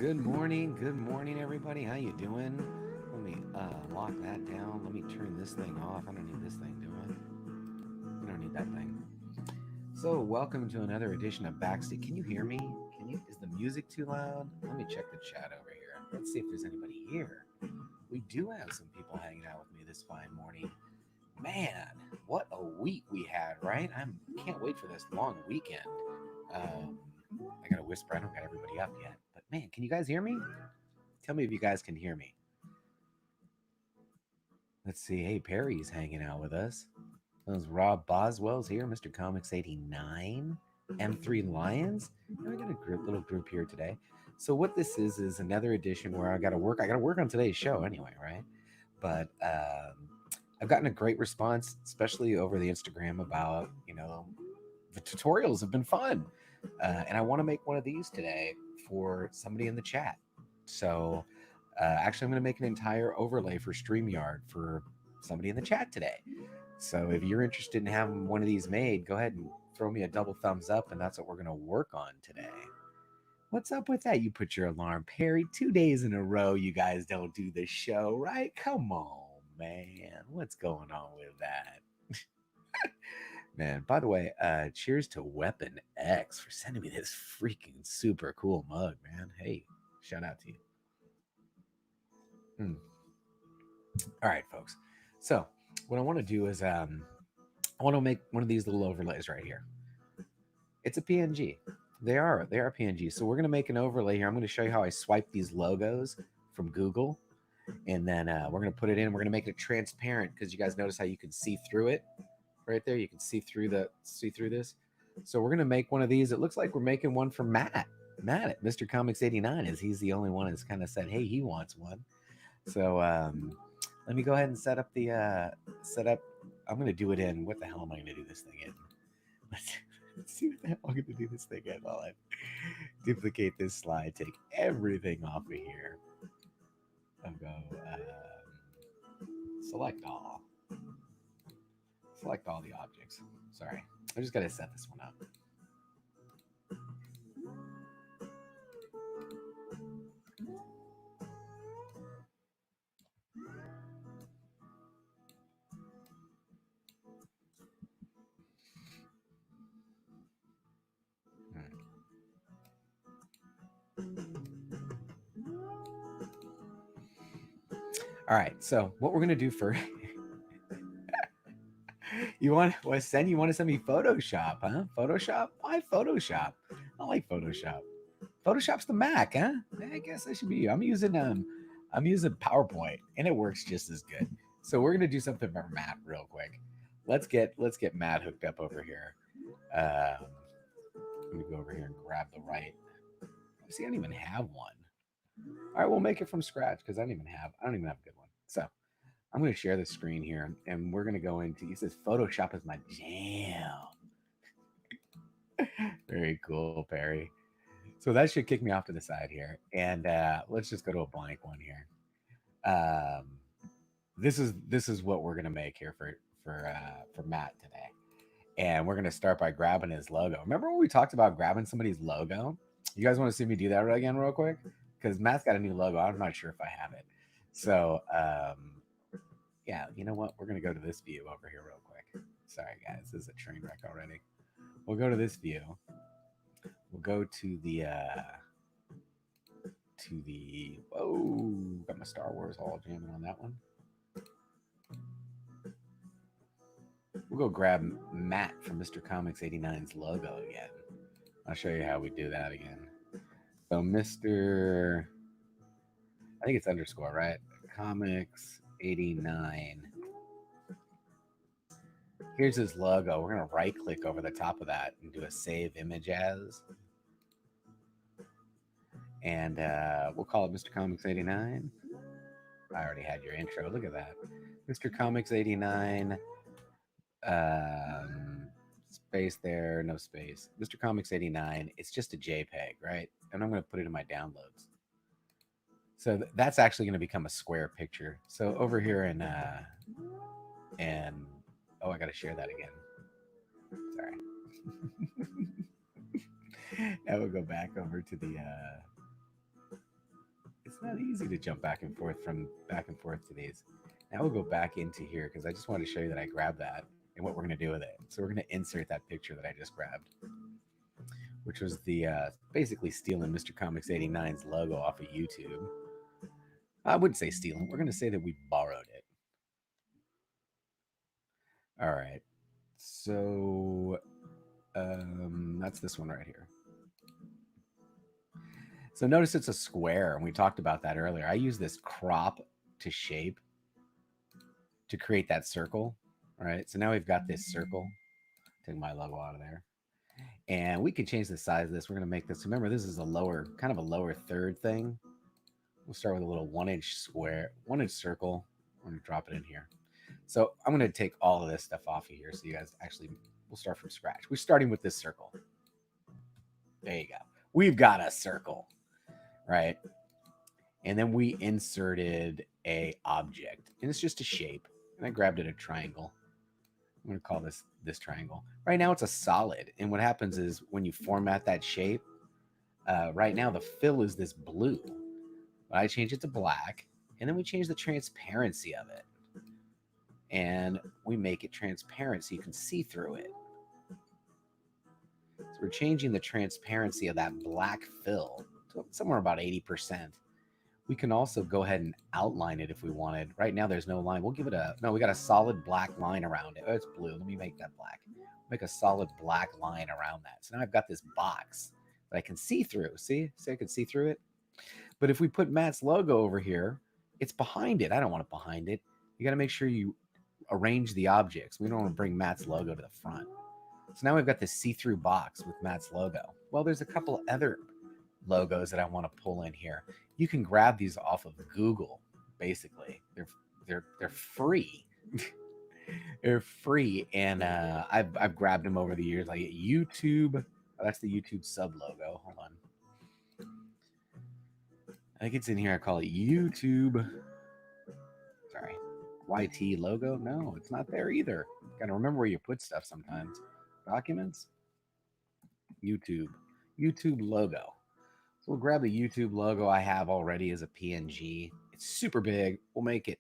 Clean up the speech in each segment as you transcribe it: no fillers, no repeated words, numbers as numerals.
Good morning, everybody. How you doing? Let me lock that down. Let me turn this thing off. I don't need this thing doing. We don't need that thing. So, welcome to another edition of Backstage. Can you hear me? Can you? Is the music too loud? Let me check the chat over here. Let's see if there's anybody here. We do have some people hanging out with me this fine morning. Man, what a week we had, right? I can't wait for this long weekend. Um, I gotta whisper. I don't got everybody up yet, but man, can you guys hear me? Tell me if you guys can hear me. Let's see. Hey, Perry's hanging out with us. Those Rob Boswell's here, Mr. Comics 89, M3 Lions. And we got a little group here today. So what this is another edition where I got to work. I got to work on today's show anyway, right? But I've gotten a great response, especially over the Instagram, about the tutorials have been fun, and I want to make one of these today for somebody in the chat. So actually, I'm going to make an entire overlay for StreamYard for somebody in the chat today. So if you're interested in having one of these made, go ahead and throw me a double thumbs up, and that's what we're going to work on today. What's up with that? You put your alarm, Perry. 2 days in a row, you guys don't do the show, right? Come on, man. What's going on with that? Man, by the way, cheers to Weapon X for sending me this freaking super cool mug, man. Hey, shout out to you. All right, folks. So what I want to do is I want to make one of these little overlays right here. It's a PNG. They are PNG. So we're going to make an overlay here. I'm going to show you how I swipe these logos from Google, and then we're going to put it in. We're going to make it transparent because you guys notice how you can see through it right there. You can see through this. So we're going to make one of these. It looks like we're making one for Matt at Mr. Comics 89, as he's the only one that's kind of said, hey, he wants one. So let me go ahead and set up. I'm going to do it in. What the hell am I going to do this thing in? Let's see what the hell I'm going to do this thing in while I duplicate this slide. Take everything off of here. I'll go select all. Select all the objects. Sorry. I just got to set this one up. All right. So what we're going to do for you want to send me Photoshop, huh? Photoshop? Why Photoshop? I like Photoshop. Photoshop's the Mac, huh? I guess that should be you. I'm using PowerPoint, and it works just as good. So we're gonna do something for Matt real quick. Let's get Matt hooked up over here. Let me go over here and grab the right. See, I don't even have one. All right, we'll make it from scratch because I don't even have a good one. So I'm going to share the screen here, and we're going to go into. He says Photoshop is my jam. Very cool, Perry. So that should kick me off to the side here, and let's just go to a blank one here. This is what we're going to make here for Matt today, and we're going to start by grabbing his logo. Remember when we talked about grabbing somebody's logo? You guys want to see me do that again real quick? Because Matt's got a new logo. I'm not sure if I have it. So yeah, you know what? We're going to go to this view over here real quick. Sorry, guys. This is a train wreck already. We'll go to this view. We'll go to the whoa, got my Star Wars hall jamming on that one. We'll go grab Matt from Mr. Comics 89's logo again. I'll show you how we do that again. So Mr. I think it's underscore, right? Comics 89. Here's his logo. We're going to right click over the top of that and do a save image as. And we'll call it Mr. Comics 89. I already had your intro. Look at that. Mr. Comics 89. Space there, no space. Mr. Comics 89. It's just a JPEG, right? And I'm going to put it in my downloads. So that's actually going to become a square picture. So over here and oh, I got to share that again. Sorry. Now we'll go back over to the It's not easy to jump back and forth to these. Now we'll go back into here because I just wanted to show you that I grabbed that and what we're going to do with it. So we're going to insert that picture that I just grabbed, which was the basically stealing Mr. Comics 89's logo off of YouTube. I wouldn't say stealing. We're going to say that we borrowed it. All right. So that's this one right here. So notice it's a square, and we talked about that earlier. I use this crop to shape to create that circle. All right. So now we've got this circle. Take my logo out of there. And we can change the size of this. We're going to make this. Remember, this is a lower, kind of a lower third thing. We'll start with a little 1-inch square, 1-inch circle. I'm going to drop it in here. So I'm going to take all of this stuff off of here so you guys actually, we'll start from scratch. We're starting with this circle. There you go. We've got a circle, right? And then we inserted a object, and it's just a shape. And I grabbed it a triangle. I'm going to call this triangle. Right now it's a solid. And what happens is when you format that shape, right now the fill is this blue. But I change it to black, and then we change the transparency of it. And we make it transparent so you can see through it. So we're changing the transparency of that black fill to somewhere about 80%. We can also go ahead and outline it if we wanted. Right now there's no line. We'll give it no, we got a solid black line around it. Oh, it's blue. Let me make that black. Make a solid black line around that. So now I've got this box that I can see through. See I can see through it? But if we put Matt's logo over here, it's behind it. I don't want it behind it. You got to make sure you arrange the objects. We don't want to bring Matt's logo to the front. So now we've got this see-through box with Matt's logo. Well, there's a couple of other logos that I want to pull in here. You can grab these off of Google. Basically, they're free. They're free, and I've grabbed them over the years. Like YouTube. Oh, that's the YouTube sub logo. Hold on. I think it's in here. I call it YouTube. Sorry. YT logo? No, it's not there either. Got to remember where you put stuff sometimes. Documents? YouTube. YouTube logo. So we'll grab the YouTube logo I have already as a PNG. It's super big. We'll make it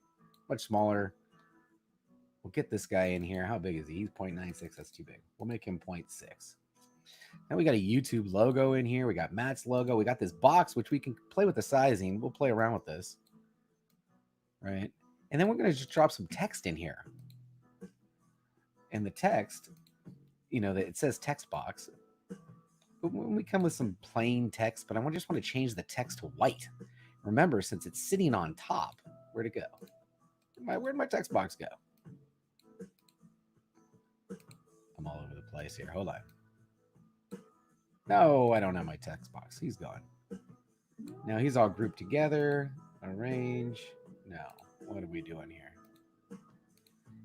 much smaller. We'll get this guy in here. How big is he? He's 0.96. That's too big. We'll make him 0.6. Now we got a YouTube logo in here. We got Matt's logo. We got this box, which we can play with the sizing. We'll play around with this. Right? And then we're going to just drop some text in here. And the text, it says text box. But when we come with some plain text, but I just want to change the text to white. Remember, since it's sitting on top, where'd it go? Where'd my text box go? I'm all over the place here. Hold on. No, I don't have my text box. He's gone. Now he's all grouped together. Arrange. No. What are we doing here?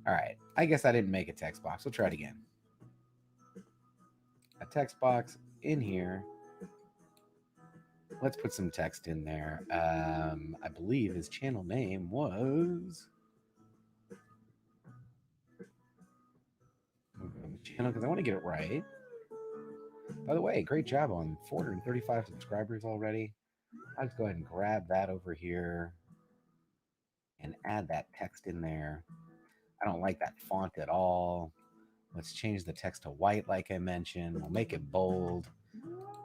All right. I guess I didn't make a text box. We'll try it again. A text box in here. Let's put some text in there. I believe his channel name was... channel, because I want to get it right. By the way, great job on 435 subscribers already. I'll just go ahead and grab that over here and add that text in there. I don't like that font at all. Let's change the text to white like I mentioned. We'll make it bold.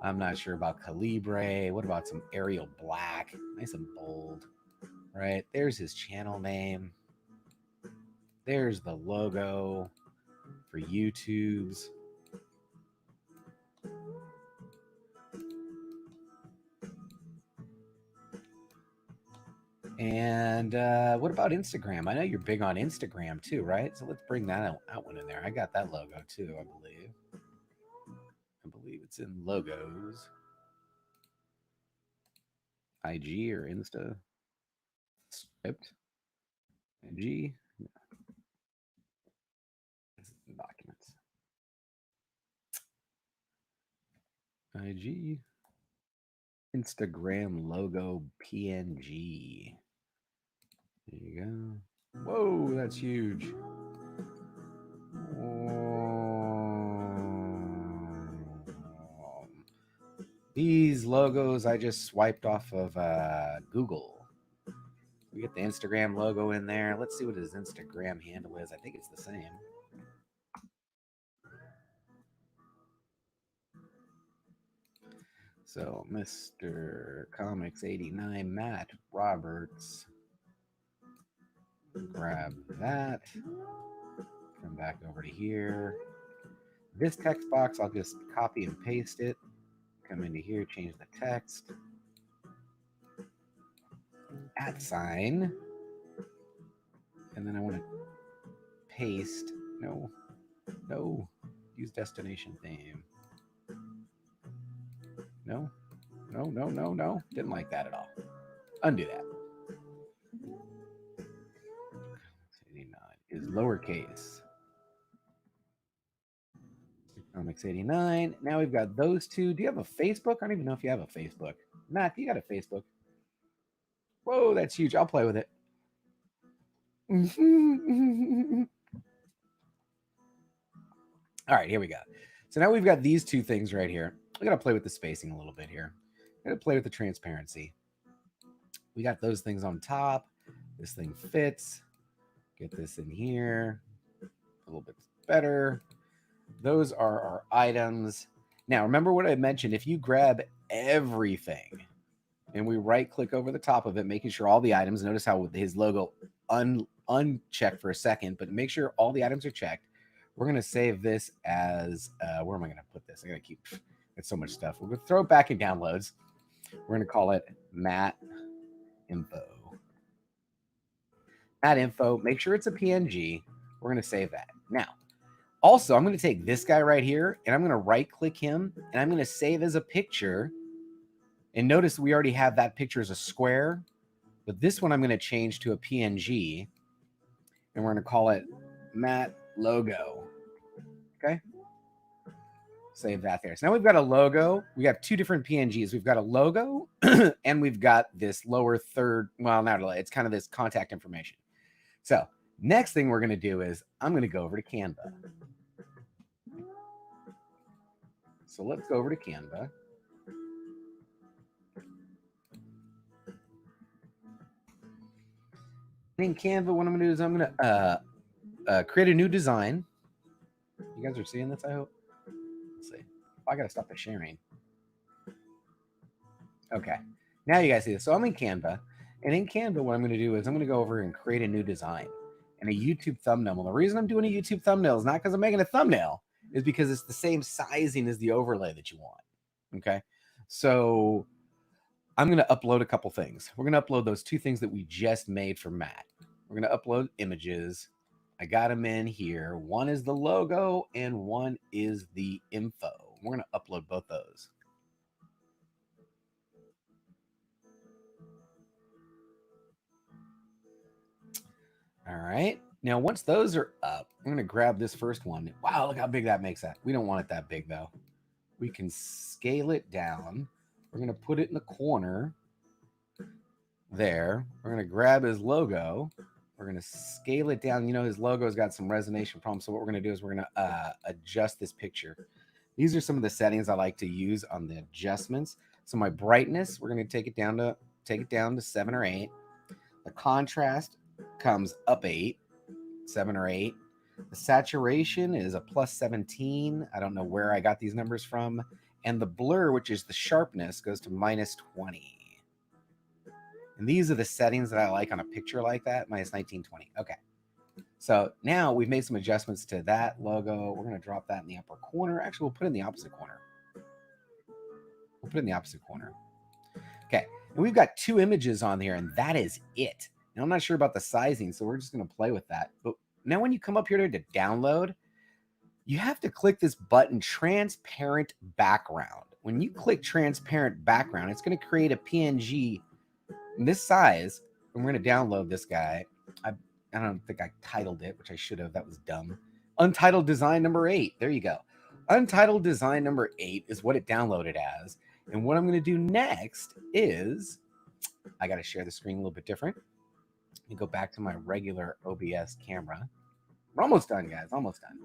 I'm not sure about Calibre. What about some Arial Black? Nice and bold. Right, there's his channel name. There's the logo for YouTube's. And what about Instagram? I know you're big on Instagram too, right? So let's bring that out one in there. I got that logo too, I believe. I believe it's in logos. IG or Insta. Script. IG. No. This is the documents. IG. Instagram logo PNG. There you go. Whoa, that's huge. These logos I just swiped off of Google. We get the Instagram logo in there. Let's see what his Instagram handle is. I think it's the same. So, Mr. Comics 89, Matt Roberts. Grab that. Come back over to here. This text box, I'll just copy and paste it. Come into here, change the text. @ and then I want to paste. No, use destination theme. No, didn't like that at all. Undo that. 89 is lowercase. Comics 89. Now we've got those two. Do you have a Facebook? I don't even know if you have a Facebook. Matt, you got a Facebook? Whoa, that's huge. I'll play with it. All right, here we go. So now we've got these two things right here. We got to play with the spacing a little bit here. Got to play with the transparency. We got those things on top. This thing fits. Get this in here. A little bit better. Those are our items. Now, remember what I mentioned. If you grab everything and we right-click over the top of it, making sure all the items, notice how his logo unchecked for a second, but make sure all the items are checked. We're going to save this as, where am I going to put this? I got to keep, it's so much stuff. We're going to throw it back in downloads. We're going to call it Matt Info. Matt Info, make sure it's a PNG. We're going to save that. Now, also, I'm going to take this guy right here, and I'm going to right-click him, and I'm going to save as a picture. And notice we already have that picture as a square, but this one I'm going to change to a PNG, and we're going to call it Matt Logo. Okay? Save that there. So now we've got a logo. We have two different PNGs. We've got a logo, and we've got this lower third. Well, not really. It's kind of this contact information. So next thing we're going to do is I'm going to go over to Canva. So let's go over to Canva. In Canva, what I'm going to do is I'm going to create a new design. You guys are seeing this, I hope. Let's see. I got to stop the sharing. Okay. Now you guys see this. So I'm in Canva. And in Canva, what I'm going to do is I'm going to go over and create a new design and a YouTube thumbnail. Well, the reason I'm doing a YouTube thumbnail is not because I'm making a thumbnail. Is because it's the same sizing as the overlay that you want. Okay. So I'm going to upload a couple things. We're going to upload those two things that we just made for Matt. We're going to upload images. I got them in here. One is the logo and one is the info. We're going to upload both those. All right. Now, once those are up, I'm going to grab this first one. Wow, look how big that makes that. We don't want it that big, though. We can scale it down. We're going to put it in the corner there. We're going to grab his logo. We're going to scale it down. You know, his logo's got some resonation problems. So what we're going to do is we're going to adjust this picture. These are some of the settings I like to use on the adjustments. So my brightness, we're going to take it down to 7 or 8. The contrast comes up 8, 7 or 8. The saturation is a +17. I don't know where I got these numbers from. And the blur, which is the sharpness, goes to -20. And these are the settings that I like on a picture like that, -19, 20. Okay. So now we've made some adjustments to that logo. We're going to drop that in the upper corner. Actually, we'll put it in the opposite corner. We'll put it in the opposite corner. Okay. And we've got 2 images on here, and that is it. Now, I'm not sure about the sizing, so we're just going to play with that. But now when you come up here to download, you have to click this button, Transparent Background. When you click Transparent Background, it's going to create a PNG in this size, and we're going to download this guy. I don't think I titled it, which I should have. That was dumb. Untitled Design number 8. There you go. Untitled Design number 8 is what it downloaded as. And what I'm going to do next is I got to share the screen a little bit different. Let me go back to my regular OBS camera. We're almost done, guys. Almost done.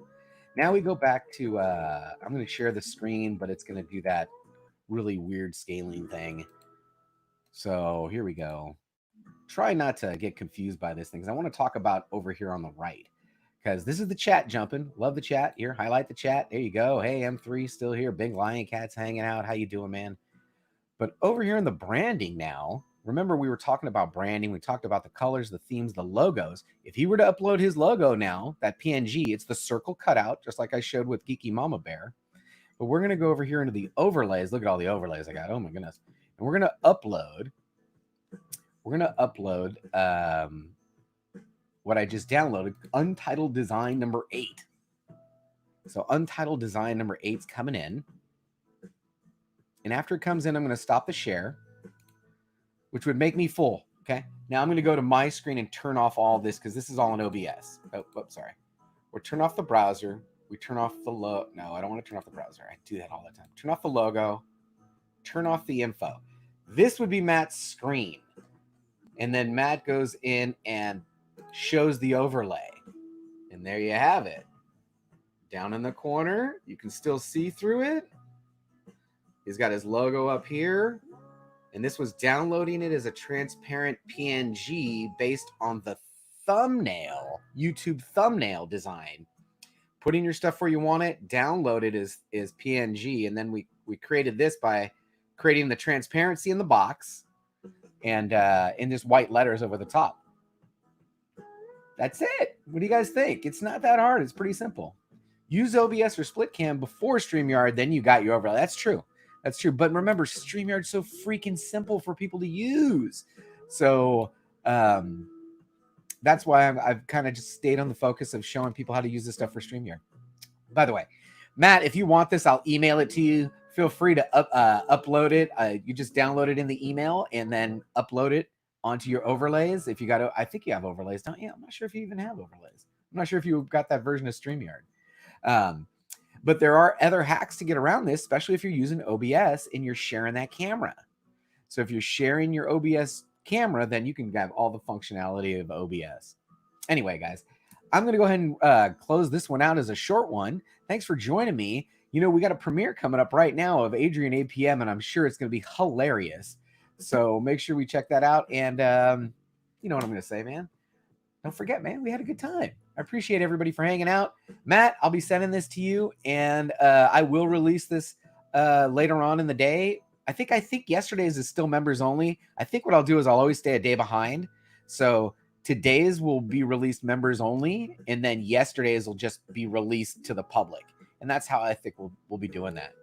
Now we go back to, I'm going to share the screen, but it's going to do that really weird scaling thing. So here we go. Try not to get confused by this thing, because I want to talk about over here on the right, because this is the chat jumping. Love the chat. Here, highlight the chat. There you go. Hey, M3 still here. Big Lion Cat's hanging out. How you doing, man? But over here in the branding now, remember we were talking about branding. We talked about the colors, the themes, the logos. If he were to upload his logo now, that PNG, it's the circle cutout, just like I showed with Geeky Mama Bear. But we're going to go over here into the overlays. Look at all the overlays I got. Oh, my goodness. And we're going to upload. We're going to upload what I just downloaded, Untitled Design number 8. So Untitled Design number 8's coming in. And after it comes in, I'm going to stop the share, which would make me full. Okay. Now I'm going to go to my screen and turn off all this, because this is all in OBS. Oh, sorry. We'll turn off the browser. We turn off the logo. No, I don't want to turn off the browser. I do that all the time. Turn off the logo. Turn off the info. This would be Matt's screen. And then Matt goes in and shows the overlay. And there you have it. Down in the corner, you can still see through it. He's got his logo up here. And this was downloading it as a transparent PNG based on the thumbnail, YouTube thumbnail design. Put in your stuff where you want it, download it as PNG. And then we created this by creating the transparency in the box and in just white letters over the top. That's it. What do you guys think? It's not that hard. It's pretty simple. Use OBS or SplitCam before StreamYard, then you got your overlay. That's true. That's true. But remember, StreamYard's so freaking simple for people to use. So that's why I've kind of just stayed on the focus of showing people how to use this stuff for StreamYard. By the way, Matt, if you want this, I'll email it to you. Feel free to upload it. You just download it in the email and then upload it onto your overlays. If you got, I think you have overlays, don't you? I'm not sure if you even have overlays. I'm not sure if you got that version of StreamYard. But there are other hacks to get around this, especially if you're using OBS and you're sharing that camera. So if you're sharing your OBS camera, then you can have all the functionality of OBS. Anyway, guys, I'm going to go ahead and close this one out as a short one. Thanks for joining me. You know, we got a premiere coming up right now of Adrian APM, and I'm sure it's going to be hilarious. So make sure we check that out. And you know what I'm going to say, man. Don't forget, man, we had a good time. I appreciate everybody for hanging out. Matt, I'll be sending this to you, and I will release this later on in the day. I think yesterday's is still members only. I think what I'll do is I'll always stay a day behind. So today's will be released members only, and then yesterday's will just be released to the public. And that's how I think we'll be doing that.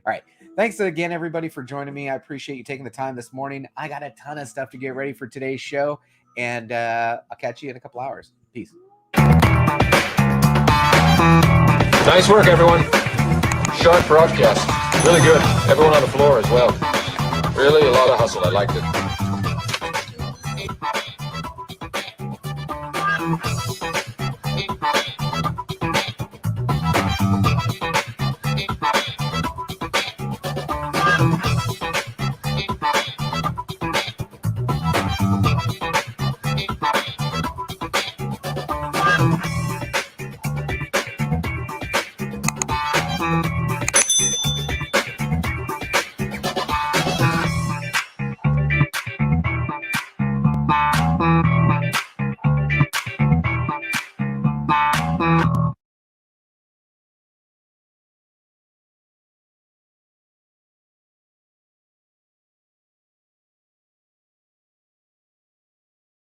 All right. Thanks again, everybody, for joining me. I appreciate you taking the time this morning. I got a ton of stuff to get ready for today's show, and I'll catch you in a couple hours. Peace. Nice work, everyone. Sharp broadcast. Really good. Everyone on the floor as well. Really a lot of hustle. I liked it.